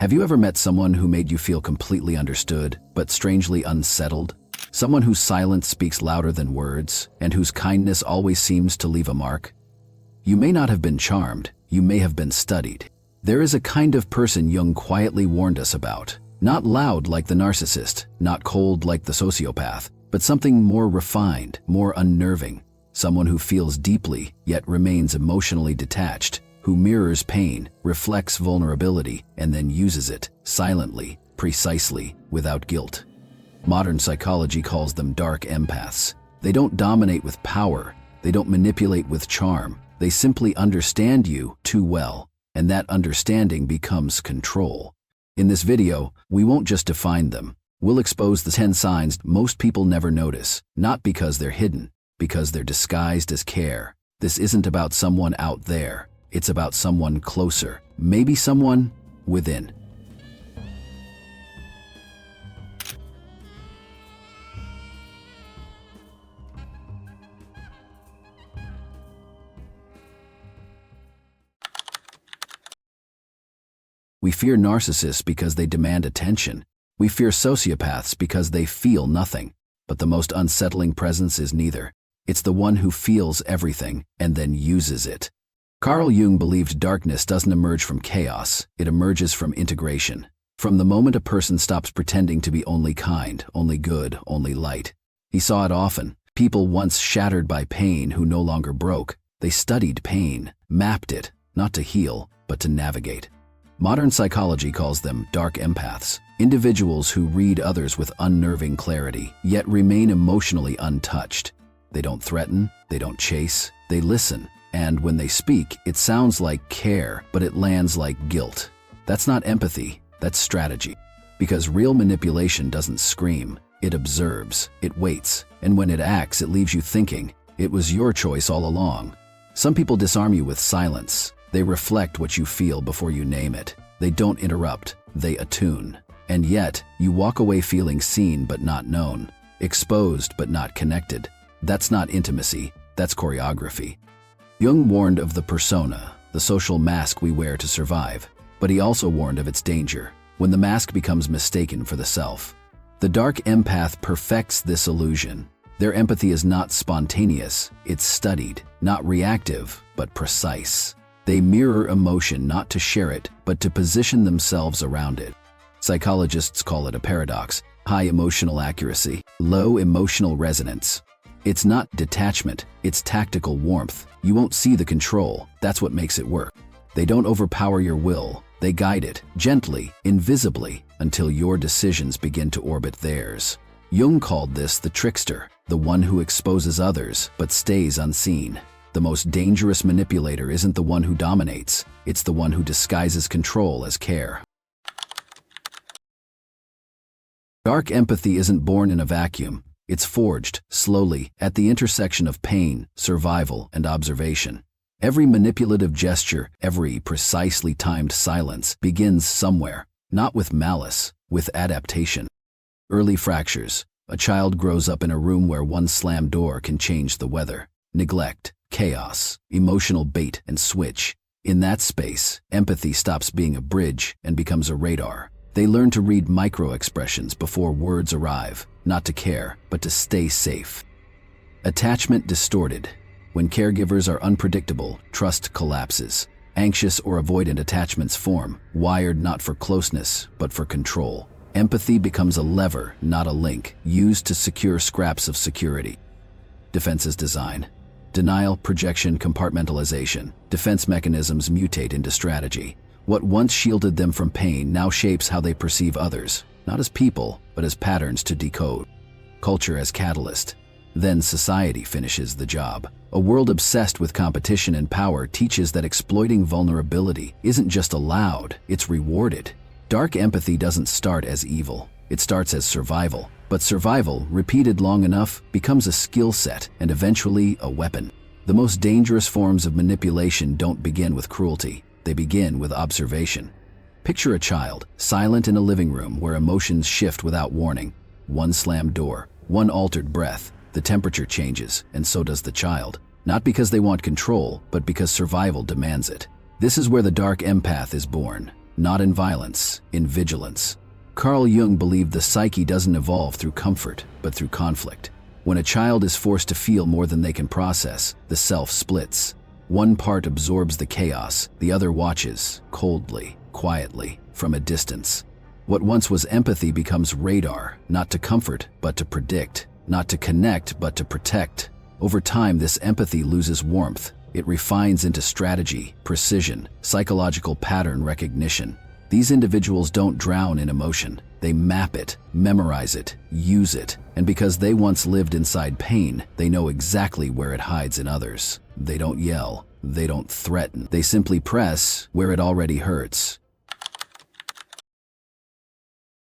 Have you ever met someone who made you feel completely understood, but strangely unsettled? Someone whose silence speaks louder than words, and whose kindness always seems to leave a mark? You may not have been charmed, you may have been studied. There is a kind of person Jung quietly warned us about. Not loud like the narcissist, not cold like the sociopath, but something more refined, more unnerving. Someone who feels deeply, yet remains emotionally detached, who mirrors pain, reflects vulnerability, and then uses it, silently, precisely, without guilt. Modern psychology calls them dark empaths. They don't dominate with power, they don't manipulate with charm, they simply understand you too well, and that understanding becomes control. In this video, we won't just define them. We'll expose the 10 signs most people never notice, not because they're hidden, because they're disguised as care. This isn't about someone out there. It's about someone closer, maybe someone within. We fear narcissists because they demand attention. We fear sociopaths because they feel nothing. But the most unsettling presence is neither. It's the one who feels everything and then uses it. Carl Jung believed darkness doesn't emerge from chaos, it emerges from integration. From the moment a person stops pretending to be only kind, only good, only light. He saw it often. People once shattered by pain who no longer broke. They studied pain, mapped it, not to heal, but to navigate. Modern psychology calls them dark empaths, individuals who read others with unnerving clarity, yet remain emotionally untouched. They don't threaten, they don't chase, they listen. And when they speak, it sounds like care, but it lands like guilt. That's not empathy, that's strategy. Because real manipulation doesn't scream, it observes, it waits, and when it acts, it leaves you thinking, it was your choice all along. Some people disarm you with silence. They reflect what you feel before you name it. They don't interrupt, they attune. And yet, you walk away feeling seen but not known, exposed but not connected. That's not intimacy, that's choreography. Jung warned of the persona, the social mask we wear to survive, but he also warned of its danger, when the mask becomes mistaken for the self. The dark empath perfects this illusion. Their empathy is not spontaneous, it's studied, not reactive, but precise. They mirror emotion not to share it, but to position themselves around it. Psychologists call it a paradox: high emotional accuracy, low emotional resonance. It's not detachment, it's tactical warmth. You won't see the control, that's what makes it work. They don't overpower your will, they guide it, gently, invisibly, until your decisions begin to orbit theirs. Jung called this the trickster, the one who exposes others but stays unseen. The most dangerous manipulator isn't the one who dominates, it's the one who disguises control as care. Dark empathy isn't born in a vacuum. It's forged, slowly, at the intersection of pain, survival, and observation. Every manipulative gesture, every precisely timed silence begins somewhere, not with malice, with adaptation. Early fractures. A child grows up in a room where one slammed door can change the weather. Neglect, chaos, emotional bait and switch. In that space, empathy stops being a bridge and becomes a radar. They learn to read micro-expressions before words arrive, not to care, but to stay safe. Attachment distorted. When caregivers are unpredictable, trust collapses. Anxious or avoidant attachments form, wired not for closeness, but for control. Empathy becomes a lever, not a link, used to secure scraps of security. Defenses design. Denial, projection, compartmentalization. Defense mechanisms mutate into strategy. What once shielded them from pain now shapes how they perceive others, not as people, but as patterns to decode. Culture as catalyst. Then society finishes the job. A world obsessed with competition and power teaches that exploiting vulnerability isn't just allowed, it's rewarded. Dark empathy doesn't start as evil, it starts as survival. But survival, repeated long enough, becomes a skill set and eventually a weapon. The most dangerous forms of manipulation don't begin with cruelty. They begin with observation. Picture a child, silent in a living room where emotions shift without warning. One slammed door, one altered breath, the temperature changes, and so does the child. Not because they want control, but because survival demands it. This is where the dark empath is born. not in violence, in vigilance. Carl Jung believed the psyche doesn't evolve through comfort, but through conflict. When a child is forced to feel more than they can process, the self splits. One part absorbs the chaos, the other watches, coldly, quietly, from a distance. What once was empathy becomes radar, not to comfort, but to predict, not to connect, but to protect. Over time, this empathy loses warmth. It refines into strategy, precision, psychological pattern recognition. These individuals don't drown in emotion. They map it, memorize it, use it, and because they once lived inside pain, they know exactly where it hides in others. They don't yell, they don't threaten, they simply press where it already hurts.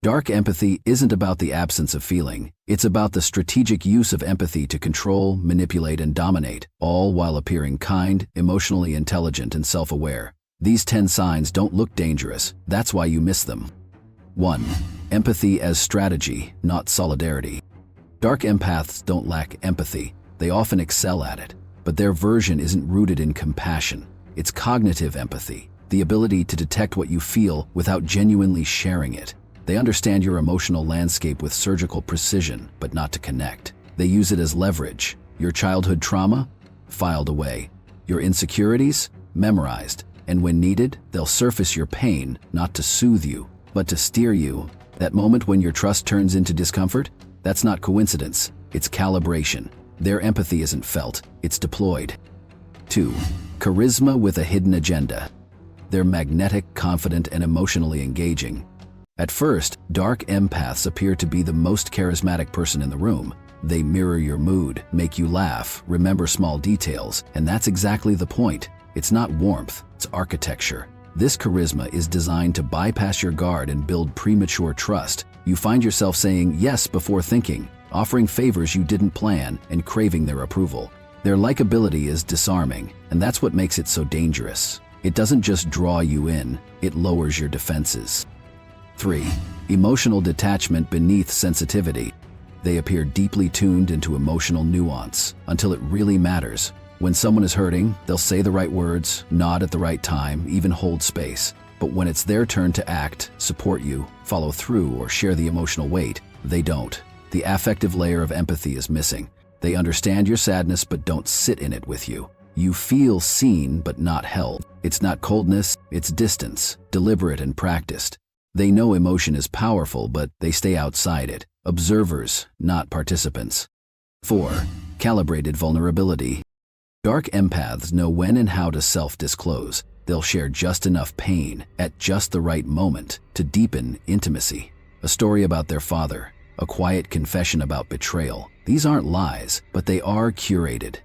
Dark empathy isn't about the absence of feeling. It's about the strategic use of empathy to control, manipulate, and dominate, all while appearing kind, emotionally intelligent, and self-aware. These 10 signs don't look dangerous. That's why you miss them. 1. Empathy as strategy, not solidarity. Dark empaths don't lack empathy. They often excel at it. But their version isn't rooted in compassion. It's cognitive empathy, the ability to detect what you feel without genuinely sharing it. They understand your emotional landscape with surgical precision, but not to connect. They use it as leverage. Your childhood trauma? Filed away. Your insecurities? Memorized. And when needed, they'll surface your pain, not to soothe you, but to steer you. That moment when your trust turns into discomfort? That's not coincidence. It's calibration. Their empathy isn't felt, it's deployed. 2. Charisma with a hidden agenda. They're magnetic, confident, and emotionally engaging. At first, dark empaths appear to be the most charismatic person in the room. They mirror your mood, make you laugh, remember small details, and that's exactly the point. It's not warmth, it's architecture. This charisma is designed to bypass your guard and build premature trust. You find yourself saying yes before thinking, offering favors you didn't plan, and craving their approval. Their likability is disarming, and that's what makes it so dangerous. It doesn't just draw you in, it lowers your defenses. 3. Emotional detachment beneath sensitivity. They appear deeply tuned into emotional nuance until it really matters. When someone is hurting, they'll say the right words, nod at the right time, even hold space. But when it's their turn to act, support you, follow through, or share the emotional weight, they don't. The affective layer of empathy is missing. They understand your sadness but don't sit in it with you. You feel seen but not held. It's not coldness, it's distance, deliberate and practiced. They know emotion is powerful, but they stay outside it. Observers, not participants. 4. Calibrated vulnerability. Dark empaths know when and how to self-disclose. They'll share just enough pain at just the right moment to deepen intimacy. A story about their father, a quiet confession about betrayal. These aren't lies, but they are curated.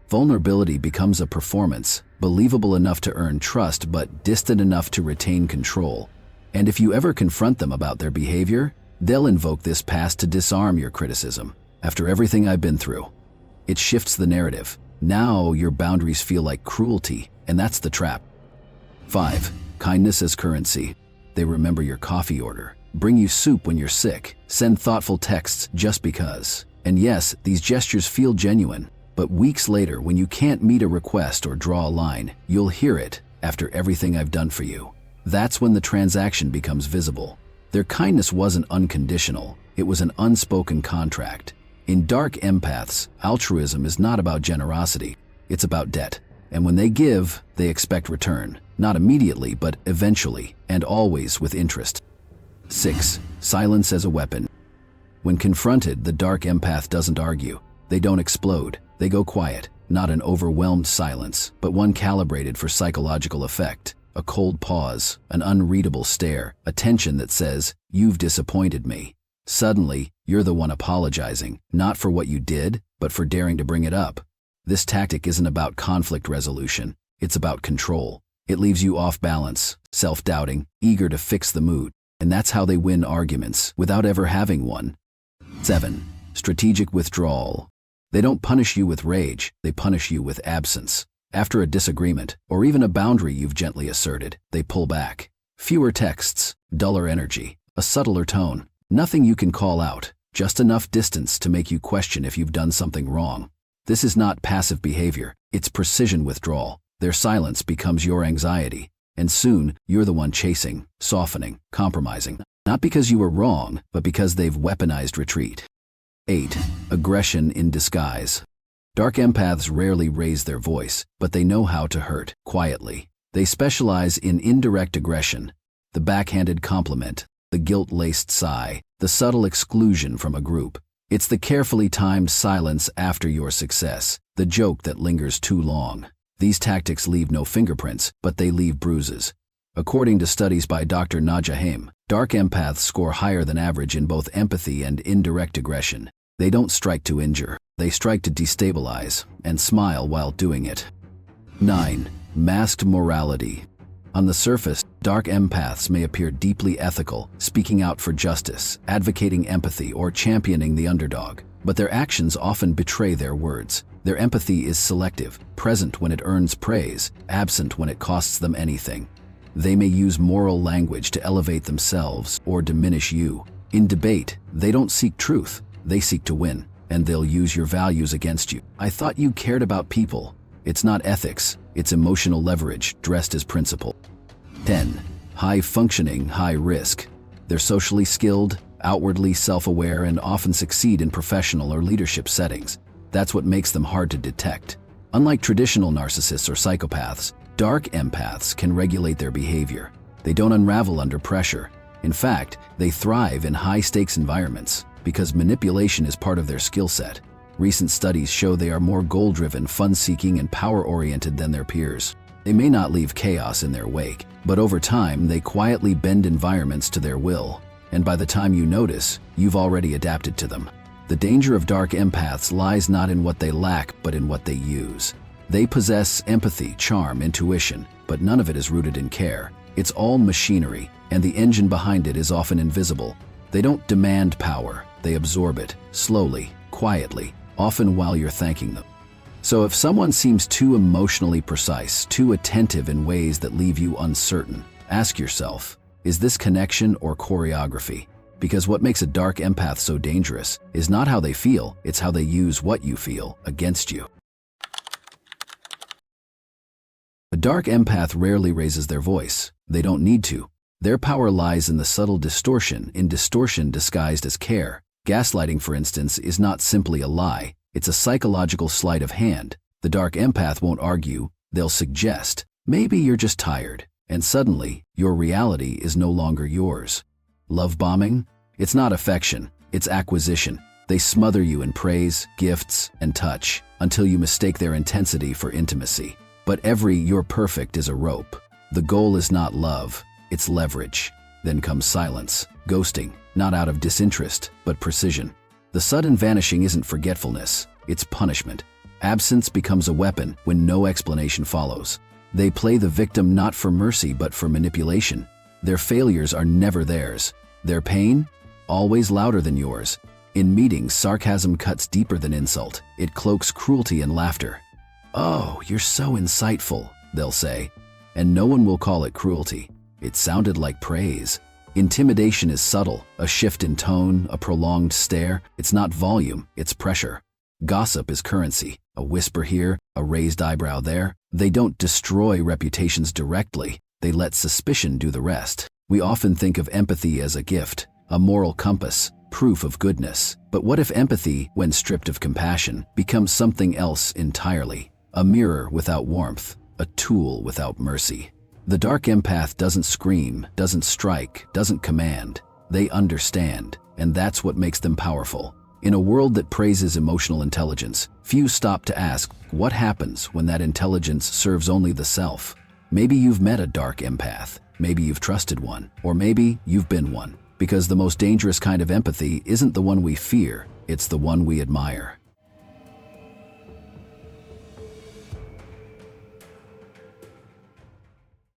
Vulnerability becomes a performance, believable enough to earn trust but distant enough to retain control. And if you ever confront them about their behavior, they'll invoke this past to disarm your criticism. After everything I've been through, it shifts the narrative. Now your boundaries feel like cruelty, and that's the trap. 5. Kindness as currency. They remember your coffee order, bring you soup when you're sick, send thoughtful texts just because. And yes, these gestures feel genuine, but weeks later, when you can't meet a request or draw a line, you'll hear it, after everything I've done for you. That's when the transaction becomes visible. Their kindness wasn't unconditional, it was an unspoken contract. In dark empaths, altruism is not about generosity, it's about debt. And when they give, they expect return. Not immediately, but eventually, and always with interest. 6. Silence as a weapon. When confronted, the dark empath doesn't argue. They don't explode. They go quiet. Not an overwhelmed silence, but one calibrated for psychological effect. A cold pause, an unreadable stare, a tension that says, "You've disappointed me." Suddenly, you're the one apologizing, not for what you did, but for daring to bring it up. This tactic isn't about conflict resolution, it's about control. It leaves you off balance, self-doubting, eager to fix the mood, and that's how they win arguments without ever having one. 7. Strategic withdrawal. They don't punish you with rage, they punish you with absence. After a disagreement, or even a boundary you've gently asserted, they pull back. Fewer texts, duller energy, a subtler tone. Nothing you can call out, just enough distance to make you question if you've done something wrong. This is not passive behavior, it's precision withdrawal. Their silence becomes your anxiety. And soon, you're the one chasing, softening, compromising. Not because you were wrong, but because they've weaponized retreat. 8. Aggression in disguise. Dark empaths rarely raise their voice, but they know how to hurt, quietly. They specialize in indirect aggression, the backhanded compliment, the guilt-laced sigh, the subtle exclusion from a group. It's the carefully timed silence after your success, the joke that lingers too long. These tactics leave no fingerprints, but they leave bruises. According to studies by Dr. Naja Haim, dark empaths score higher than average in both empathy and indirect aggression. They don't strike to injure, they strike to destabilize, and smile while doing it. 9. Masked morality. On the surface, dark empaths may appear deeply ethical, speaking out for justice, advocating empathy, or championing the underdog. But their actions often betray their words. Their empathy is selective, present when it earns praise, absent when it costs them anything. They may use moral language to elevate themselves or diminish you. In debate, they don't seek truth, they seek to win, and they'll use your values against you. I thought you cared about people. It's not ethics, it's emotional leverage dressed as principle. 10. High-functioning, high-risk. They're socially skilled, outwardly self-aware, and often succeed in professional or leadership settings. That's what makes them hard to detect. Unlike traditional narcissists or psychopaths, dark empaths can regulate their behavior. They don't unravel under pressure. In fact, they thrive in high-stakes environments because manipulation is part of their skill set. Recent studies show they are more goal-driven, fun-seeking, and power-oriented than their peers. They may not leave chaos in their wake, but over time they quietly bend environments to their will. And by the time you notice, you've already adapted to them. The danger of dark empaths lies not in what they lack, but in what they use. They possess empathy, charm, intuition, but none of it is rooted in care. It's all machinery, and the engine behind it is often invisible. They don't demand power, they absorb it, slowly, quietly, often while you're thanking them. So if someone seems too emotionally precise, too attentive in ways that leave you uncertain, ask yourself, is this connection or choreography? Because what makes a dark empath so dangerous is not how they feel, it's how they use what you feel against you. A dark empath rarely raises their voice. They don't need to. Their power lies in the subtle distortion disguised as care. Gaslighting, for instance, is not simply a lie. It's a psychological sleight of hand. The dark empath won't argue. They'll suggest, maybe you're just tired. And suddenly, your reality is no longer yours. Love bombing? It's not affection, it's acquisition. They smother you in praise, gifts, and touch until you mistake their intensity for intimacy. But every "you're perfect" is a rope. The goal is not love, it's leverage. Then comes silence, ghosting, not out of disinterest, but precision. The sudden vanishing isn't forgetfulness, it's punishment. Absence becomes a weapon when no explanation follows. They play the victim not for mercy but for manipulation. Their failures are never theirs. Their pain? Always louder than yours. In meetings, sarcasm cuts deeper than insult. It cloaks cruelty and laughter. "Oh, you're so insightful," they'll say. And no one will call it cruelty. It sounded like praise. Intimidation is subtle, a shift in tone, a prolonged stare. It's not volume, it's pressure. Gossip is currency, a whisper here, a raised eyebrow there. They don't destroy reputations directly, they let suspicion do the rest. We often think of empathy as a gift, a moral compass, proof of goodness. But what if empathy, when stripped of compassion, becomes something else entirely? A mirror without warmth, a tool without mercy. The dark empath doesn't scream, doesn't strike, doesn't command. They understand, and that's what makes them powerful. In a world that praises emotional intelligence, few stop to ask, what happens when that intelligence serves only the self? Maybe you've met a dark empath, maybe you've trusted one, or maybe you've been one. Because the most dangerous kind of empathy isn't the one we fear, it's the one we admire.